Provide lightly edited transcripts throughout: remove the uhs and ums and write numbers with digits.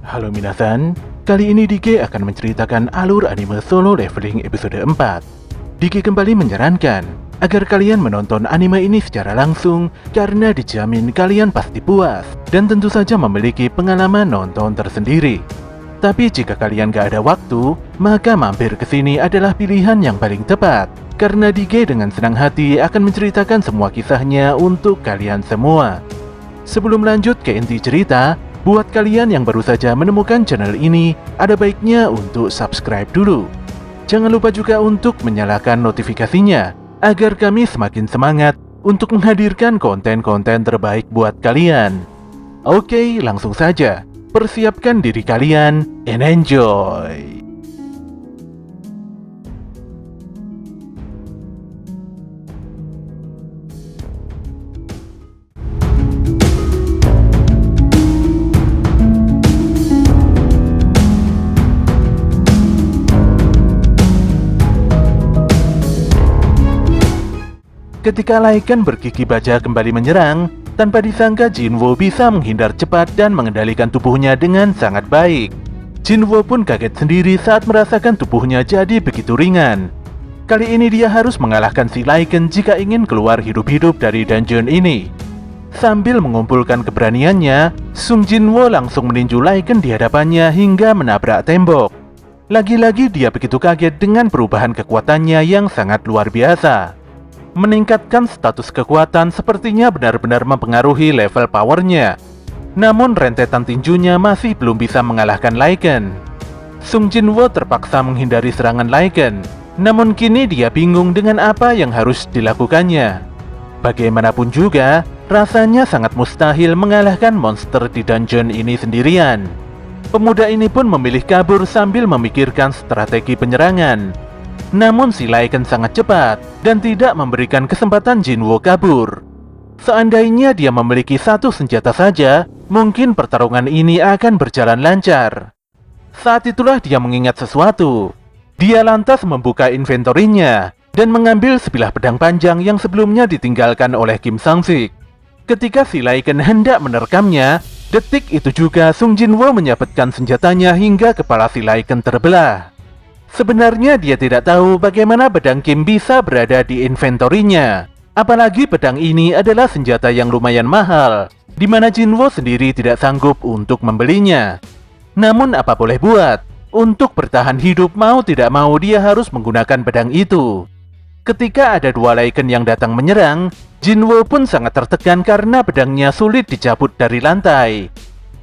Halo minasan, kali ini Dike akan menceritakan alur anime Solo Leveling episode 4. Dike kembali menyarankan agar kalian menonton anime ini secara langsung karena dijamin kalian pasti puas dan tentu saja memiliki pengalaman nonton tersendiri. Tapi jika kalian gak ada waktu, maka mampir ke sini adalah pilihan yang paling tepat karena Dike dengan senang hati akan menceritakan semua kisahnya untuk kalian semua. Sebelum lanjut ke inti cerita, buat kalian yang baru saja menemukan channel ini, ada baiknya untuk subscribe dulu. Jangan lupa juga untuk menyalakan notifikasinya, agar kami semakin semangat untuk menghadirkan konten-konten terbaik buat kalian. Oke, langsung saja. Persiapkan diri kalian and enjoy! Ketika Lycan bergigi baja kembali menyerang, tanpa disangka Jinwo bisa menghindar cepat dan mengendalikan tubuhnya dengan sangat baik. Jinwo pun kaget sendiri saat merasakan tubuhnya jadi begitu ringan. Kali ini dia harus mengalahkan si Lycan jika ingin keluar hidup-hidup dari dungeon ini. Sambil mengumpulkan keberaniannya, Sung Jinwo langsung meninju Lycan di hadapannya hingga menabrak tembok. Lagi-lagi dia begitu kaget dengan perubahan kekuatannya yang sangat luar biasa. Meningkatkan status kekuatan sepertinya benar-benar mempengaruhi level powernya. Namun rentetan tinjunya masih belum bisa mengalahkan Lycan. Sung Jinwo terpaksa menghindari serangan Lycan. Namun kini dia bingung dengan apa yang harus dilakukannya. Bagaimanapun juga, rasanya sangat mustahil mengalahkan monster di dungeon ini sendirian. Pemuda ini pun memilih kabur sambil memikirkan strategi penyerangan. Namun si Lycan sangat cepat dan tidak memberikan kesempatan Jinwo kabur. Seandainya dia memiliki satu senjata saja, mungkin pertarungan ini akan berjalan lancar. Saat itulah dia mengingat sesuatu. Dia lantas membuka inventorinya dan mengambil sebilah pedang panjang yang sebelumnya ditinggalkan oleh Kim Sang-sik. Ketika si Lycan hendak menerkamnya, detik itu juga Sung Jinwo menyabetkan senjatanya hingga kepala si Lycan terbelah. Sebenarnya dia tidak tahu bagaimana pedang Kim bisa berada di inventorinya. Apalagi pedang ini adalah senjata yang lumayan mahal, di mana Jinwo sendiri tidak sanggup untuk membelinya. Namun apa boleh buat, untuk bertahan hidup mau tidak mau dia harus menggunakan pedang itu. Ketika ada dua Lycan yang datang menyerang, Jinwo pun sangat tertekan karena pedangnya sulit dicabut dari lantai.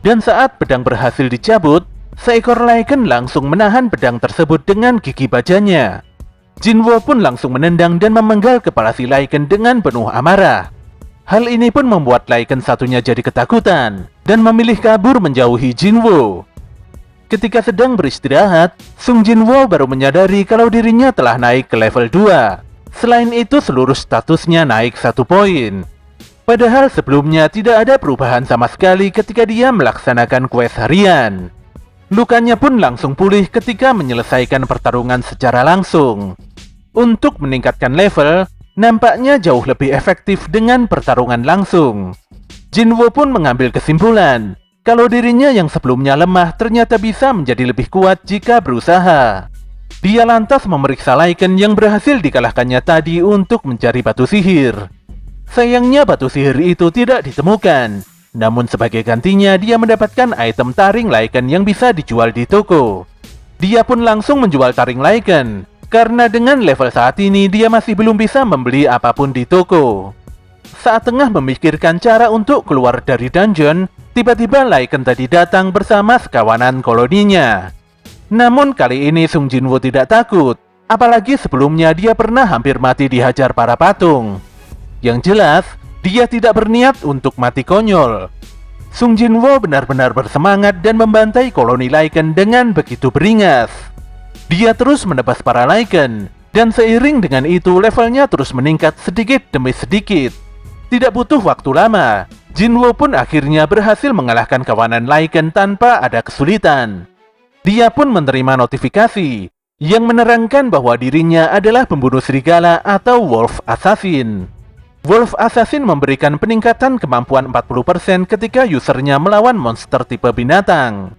Dan saat pedang berhasil dicabut, seekor Lycan langsung menahan pedang tersebut dengan gigi bajanya. Jinwo pun langsung menendang dan memenggal kepala si Lycan dengan penuh amarah. Hal ini pun membuat Lycan satunya jadi ketakutan dan memilih kabur menjauhi Jinwo. Ketika sedang beristirahat, Sung Jinwo baru menyadari kalau dirinya telah naik ke level 2. Selain itu seluruh statusnya naik 1 poin. Padahal sebelumnya tidak ada perubahan sama sekali ketika dia melaksanakan quest harian. Lukanya pun langsung pulih ketika menyelesaikan pertarungan secara langsung. Untuk meningkatkan level, nampaknya jauh lebih efektif dengan pertarungan langsung. Jinwo pun mengambil kesimpulan kalau dirinya yang sebelumnya lemah ternyata bisa menjadi lebih kuat jika berusaha. Dia lantas memeriksa Lycan yang berhasil dikalahkannya tadi untuk mencari batu sihir. Sayangnya batu sihir itu tidak ditemukan. Namun sebagai gantinya dia mendapatkan item taring Lycan yang bisa dijual di toko. Dia pun langsung menjual taring Lycan, karena dengan level saat ini dia masih belum bisa membeli apapun di toko. Saat tengah memikirkan cara untuk keluar dari dungeon, tiba-tiba Lycan tadi datang bersama sekawanan koloninya. Namun kali ini Sung Jinwo tidak takut, apalagi sebelumnya dia pernah hampir mati dihajar para patung. Yang jelas, dia tidak berniat untuk mati konyol. Sung Jinwo benar-benar bersemangat dan membantai koloni Lycan dengan begitu beringas. Dia terus menebas para Lycan, dan seiring dengan itu levelnya terus meningkat sedikit demi sedikit. Tidak butuh waktu lama, Jinwo pun akhirnya berhasil mengalahkan kawanan Lycan tanpa ada kesulitan. Dia pun menerima notifikasi yang menerangkan bahwa dirinya adalah pembunuh serigala atau Wolf Assassin. Wolf Assassin memberikan peningkatan kemampuan 40% ketika usernya melawan monster tipe binatang.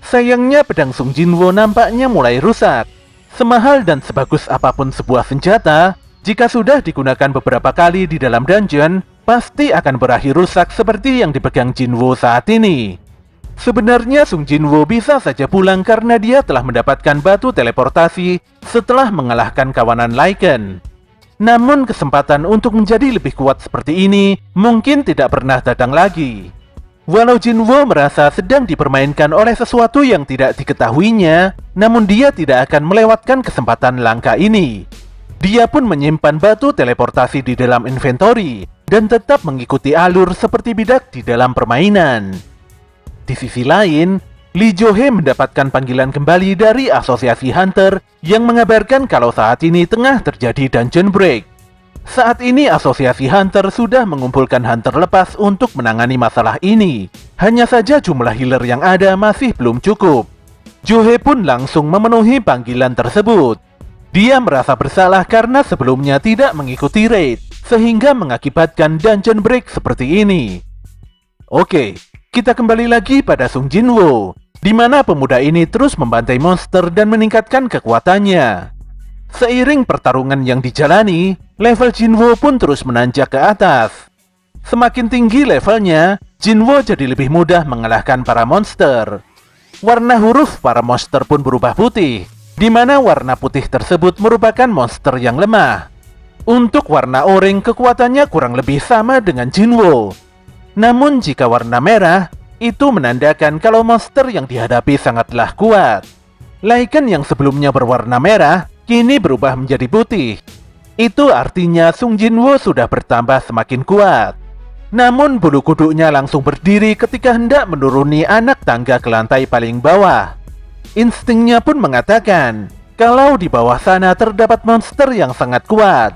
Sayangnya pedang Sung Jinwoo nampaknya mulai rusak. Semahal dan sebagus apapun sebuah senjata, jika sudah digunakan beberapa kali di dalam dungeon, pasti akan berakhir rusak seperti yang dipegang Jinwoo saat ini. Sebenarnya Sung Jinwoo bisa saja pulang karena dia telah mendapatkan batu teleportasi setelah mengalahkan kawanan Lycan. Namun kesempatan untuk menjadi lebih kuat seperti ini mungkin tidak pernah datang lagi. Walau Jinwoo merasa sedang dipermainkan oleh sesuatu yang tidak diketahuinya, namun dia tidak akan melewatkan kesempatan langka ini. Dia pun menyimpan batu teleportasi di dalam inventory dan tetap mengikuti alur seperti bidak di dalam permainan. Di sisi lain, Lee Jo-hee mendapatkan panggilan kembali dari Asosiasi Hunter yang mengabarkan kalau saat ini tengah terjadi dungeon break. Saat ini Asosiasi Hunter sudah mengumpulkan Hunter lepas untuk menangani masalah ini. Hanya saja jumlah healer yang ada masih belum cukup. Jo-hee pun langsung memenuhi panggilan tersebut. Dia merasa bersalah karena sebelumnya tidak mengikuti raid, sehingga mengakibatkan dungeon break seperti ini. Oke, kita kembali lagi pada Sung Jinwoo, di mana pemuda ini terus membantai monster dan meningkatkan kekuatannya. Seiring pertarungan yang dijalani, level Jinwoo pun terus menanjak ke atas. Semakin tinggi levelnya, Jinwoo jadi lebih mudah mengalahkan para monster. Warna huruf para monster pun berubah putih, di mana warna putih tersebut merupakan monster yang lemah. Untuk warna oranye kekuatannya kurang lebih sama dengan Jinwoo. Namun jika warna merah, itu menandakan kalau monster yang dihadapi sangatlah kuat. Lycan yang sebelumnya berwarna merah, kini berubah menjadi putih. Itu artinya Sung Jinwoo sudah bertambah semakin kuat. Namun bulu kuduknya langsung berdiri ketika hendak menuruni anak tangga ke lantai paling bawah. Instingnya pun mengatakan kalau di bawah sana terdapat monster yang sangat kuat.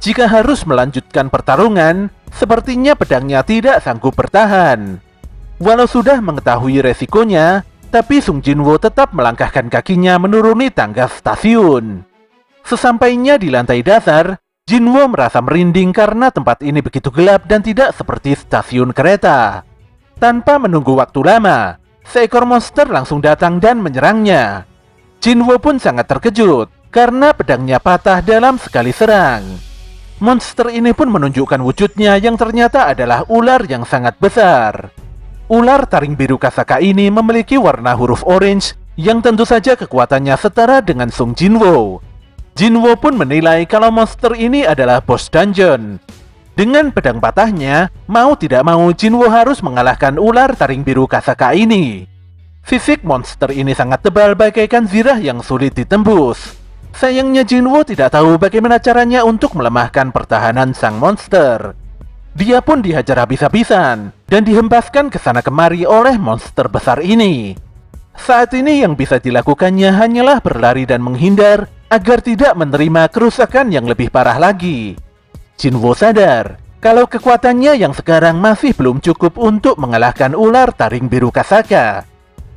Jika harus melanjutkan pertarungan, sepertinya pedangnya tidak sanggup bertahan. Walau sudah mengetahui resikonya, tapi Sung Jinwoo tetap melangkahkan kakinya menuruni tangga stasiun. Sesampainya di lantai dasar, Jinwoo merasa merinding karena tempat ini begitu gelap dan tidak seperti stasiun kereta. Tanpa menunggu waktu lama, seekor monster langsung datang dan menyerangnya. Jinwoo pun sangat terkejut karena pedangnya patah dalam sekali serang. Monster ini pun menunjukkan wujudnya yang ternyata adalah ular yang sangat besar. Ular taring biru Kasaka ini memiliki warna huruf orange yang tentu saja kekuatannya setara dengan Sung Jinwoo. Jinwoo pun menilai kalau monster ini adalah bos dungeon. Dengan pedang patahnya, mau tidak mau Jinwoo harus mengalahkan ular taring biru Kasaka ini. Fisik monster ini sangat tebal bagaikan zirah yang sulit ditembus. Sayangnya Jinwoo tidak tahu bagaimana caranya untuk melemahkan pertahanan sang monster. Dia pun dihajar habis-habisan dan dihempaskan ke sana kemari oleh monster besar ini. Saat ini yang bisa dilakukannya hanyalah berlari dan menghindar agar tidak menerima kerusakan yang lebih parah lagi. Jinwoo sadar kalau kekuatannya yang sekarang masih belum cukup untuk mengalahkan ular taring biru Kasaka.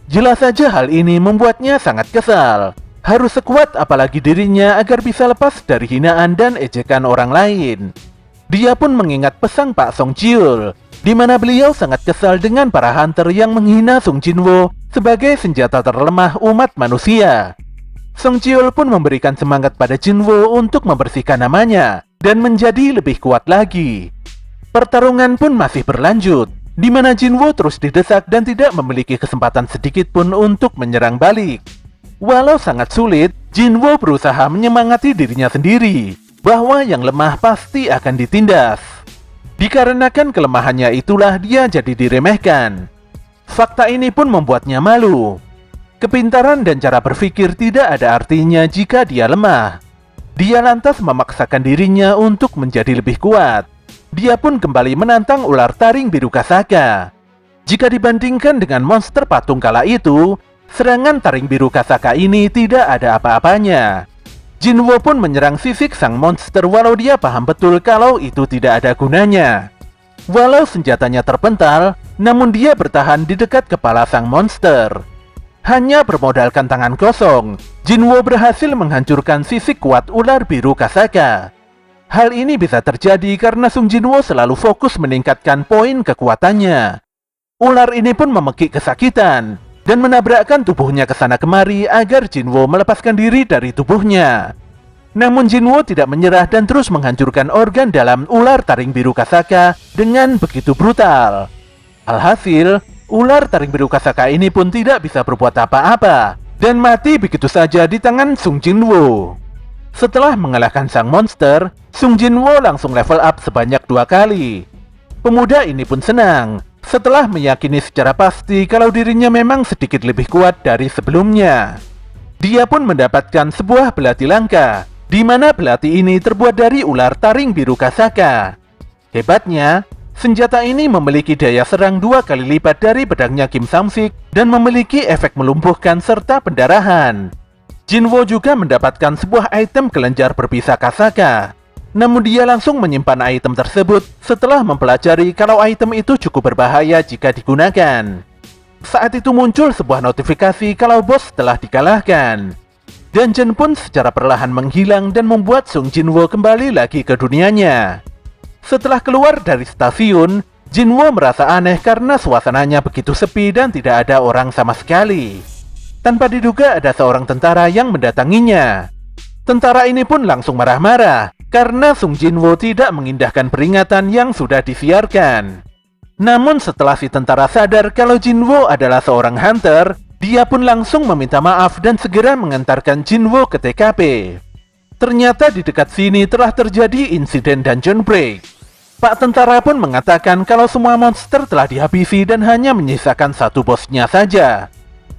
Jelas saja hal ini membuatnya sangat kesal. Harus sekuat apalagi dirinya agar bisa lepas dari hinaan dan ejekan orang lain. Dia pun mengingat pesan Pak Song Jiul, di mana beliau sangat kesal dengan para hunter yang menghina Sung Jinwoo sebagai senjata terlemah umat manusia. Song Jiul pun memberikan semangat pada Jinwoo untuk membersihkan namanya dan menjadi lebih kuat lagi. Pertarungan pun masih berlanjut, di mana Jinwoo terus didesak dan tidak memiliki kesempatan sedikit pun untuk menyerang balik. Walau sangat sulit, Jinwoo berusaha menyemangati dirinya sendiri bahwa yang lemah pasti akan ditindas. Dikarenakan kelemahannya itulah dia jadi diremehkan. Fakta ini pun membuatnya malu. Kepintaran dan cara berpikir tidak ada artinya jika dia lemah. Dia lantas memaksakan dirinya untuk menjadi lebih kuat. Dia pun kembali menantang ular taring biru Kasaka. Jika dibandingkan dengan monster patung kala itu, serangan taring biru Kasaka ini tidak ada apa-apanya. Jinwoo pun menyerang fisik sang monster walau dia paham betul kalau itu tidak ada gunanya. Walau senjatanya terpental, namun dia bertahan di dekat kepala sang monster. Hanya bermodalkan tangan kosong, Jinwoo berhasil menghancurkan fisik kuat ular biru Kasaka. Hal ini bisa terjadi karena Sung Jinwoo selalu fokus meningkatkan poin kekuatannya. Ular ini pun memekik kesakitan, dan menabrakkan tubuhnya ke sana kemari agar Jinwo melepaskan diri dari tubuhnya. Namun Jinwo tidak menyerah dan terus menghancurkan organ dalam ular taring biru Kasaka dengan begitu brutal. Alhasil, ular taring biru Kasaka ini pun tidak bisa berbuat apa-apa dan mati begitu saja di tangan Sung Jinwo. Setelah mengalahkan sang monster, Sung Jinwo langsung level up sebanyak 2 kali. Pemuda ini pun senang setelah meyakini secara pasti kalau dirinya memang sedikit lebih kuat dari sebelumnya. Dia pun mendapatkan sebuah belati langka, di mana belati ini terbuat dari ular taring biru Kasaka. Hebatnya, senjata ini memiliki daya serang 2 kali lipat dari pedangnya Kim Samsik dan memiliki efek melumpuhkan serta pendarahan. Jinwo juga mendapatkan sebuah item kelenjar berpisah Kasaka. Namun dia langsung menyimpan item tersebut setelah mempelajari kalau item itu cukup berbahaya jika digunakan. Saat itu muncul sebuah notifikasi kalau bos telah dikalahkan. Dungeon pun secara perlahan menghilang dan membuat Sung Jinwo kembali lagi ke dunianya. Setelah keluar dari stasiun, Jinwo merasa aneh karena suasananya begitu sepi dan tidak ada orang sama sekali. Tanpa diduga ada seorang tentara yang mendatanginya. Tentara ini pun langsung marah-marah karena Sung Jinwo tidak mengindahkan peringatan yang sudah disiarkan. Namun setelah si tentara sadar kalau Jinwo adalah seorang hunter, dia pun langsung meminta maaf dan segera mengantarkan Jinwo ke TKP. Ternyata di dekat sini telah terjadi insiden dungeon break. Pak tentara pun mengatakan kalau semua monster telah dihabisi dan hanya menyisakan satu bosnya saja.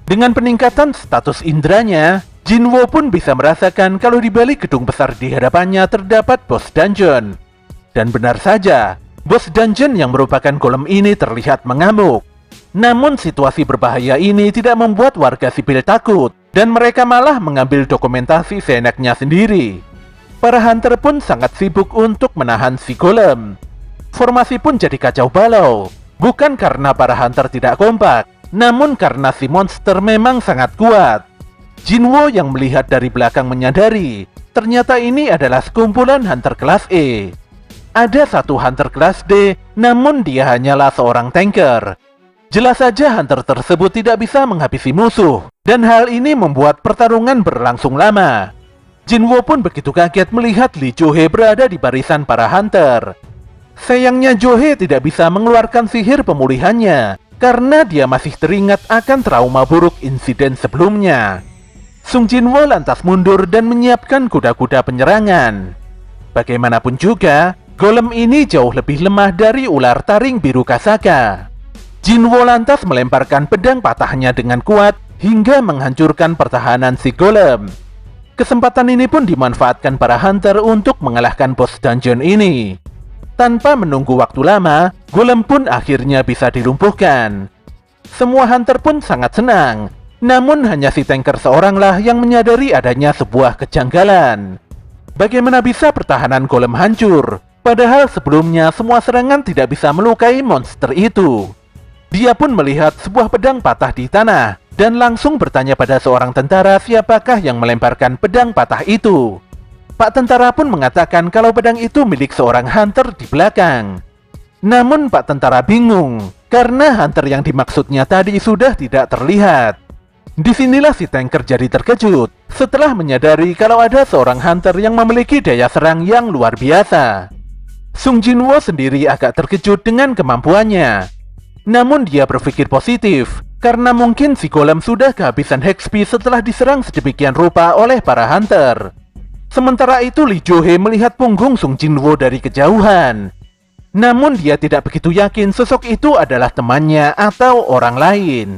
Dengan peningkatan status indranya, Jinwo pun bisa merasakan kalau di balik gedung besar di hadapannya terdapat bos dungeon. Dan benar saja, bos dungeon yang merupakan golem ini terlihat mengamuk. Namun situasi berbahaya ini tidak membuat warga sipil takut, dan mereka malah mengambil dokumentasi seenaknya sendiri. Para hunter pun sangat sibuk untuk menahan si golem. Formasi pun jadi kacau balau, bukan karena para hunter tidak kompak, namun karena si monster memang sangat kuat. Jinwo yang melihat dari belakang menyadari, ternyata ini adalah sekumpulan hunter kelas E. Ada satu hunter kelas D, namun dia hanyalah seorang tanker. Jelas saja hunter tersebut tidak bisa menghabisi musuh, dan hal ini membuat pertarungan berlangsung lama. Jinwo pun begitu kaget melihat Lee Jo-hee berada di barisan para hunter. Sayangnya Jo-hee tidak bisa mengeluarkan sihir pemulihannya, karena dia masih teringat akan trauma buruk insiden sebelumnya. Sung Jinwo lantas mundur dan menyiapkan kuda-kuda penyerangan. Bagaimanapun juga, golem ini jauh lebih lemah dari ular taring biru Kasaka. Jinwo lantas melemparkan pedang patahnya dengan kuat hingga menghancurkan pertahanan si golem. Kesempatan ini pun dimanfaatkan para hunter untuk mengalahkan bos dungeon ini. Tanpa menunggu waktu lama, golem pun akhirnya bisa dilumpuhkan. Semua hunter pun sangat senang. Namun hanya si tanker seoranglah yang menyadari adanya sebuah kejanggalan. Bagaimana bisa pertahanan golem hancur, padahal sebelumnya semua serangan tidak bisa melukai monster itu. Dia pun melihat sebuah pedang patah di tanah, dan langsung bertanya pada seorang tentara siapakah yang melemparkan pedang patah itu. Pak tentara pun mengatakan kalau pedang itu milik seorang hunter di belakang. Namun Pak tentara bingung, karena hunter yang dimaksudnya tadi sudah tidak terlihat. Disinilah si tanker jadi terkejut setelah menyadari kalau ada seorang hunter yang memiliki daya serang yang luar biasa. Sung Jinwo sendiri agak terkejut dengan kemampuannya. Namun dia berpikir positif, karena mungkin si golem sudah kehabisan HP setelah diserang sedemikian rupa oleh para hunter. Sementara itu Lee Jo-hee melihat punggung Sung Jinwo dari kejauhan. Namun dia tidak begitu yakin sosok itu adalah temannya atau orang lain.